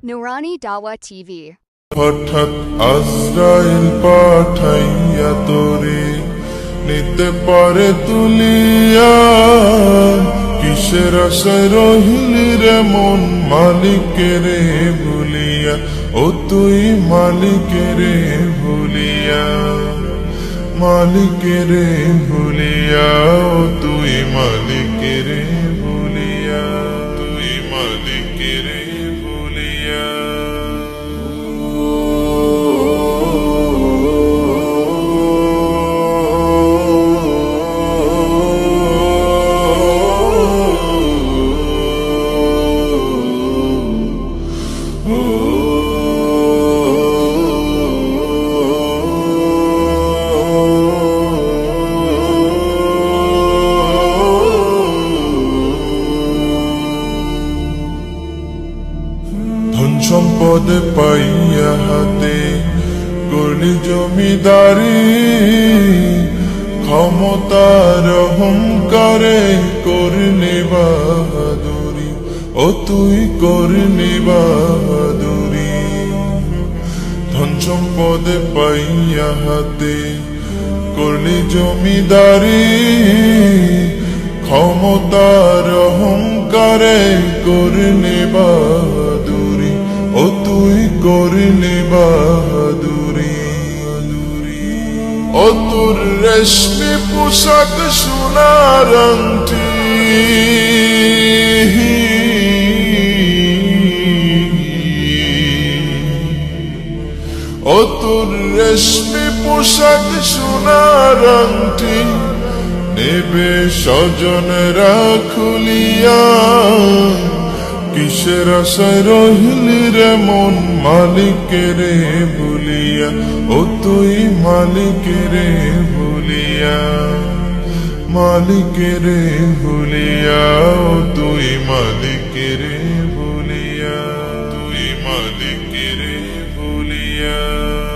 Nurani Dawa TV. হঠাৎ আজরাইল পাঠাইয়া তোরে নিতে পারে তুলিয়া, কিসের আশায় রহিলি রে মন মালিকেরে ভুলিয়া, ও তুই মালিকেরে ভুলিয়া, মালিকেরে ভুলিয়া, ও তুই মালিকেরে ভুলিয়া, তুই মালিকেরে ভুলিয়া। ধন সম্পদ পাইয়া হাতে করলি জমিদারি, ক্ষমতার অহংকারে করলি বাহাদুরি, ও তুই করলি বাহাদুরি। ধন সম্পদ পাইয়া হাতে করলি জমিদারি, ক্ষমতার অহংকারে করলি বাহাদুরি, ও তুই করলি বাহাদুরি। ও তোর রেশমি পোশাক সোনার আংটি, ও তোর রেশমি পোশাক সোনার আংটি, নেবে স্বজনরা খুলিয়া, কিসের আশায় রহিলি রে মন মালিকেরে ভুলিয়া, ও তুই মালিকেরে ভুলিয়া, মালিকেরে ভুলিয়া, ও তুই মালিকেরে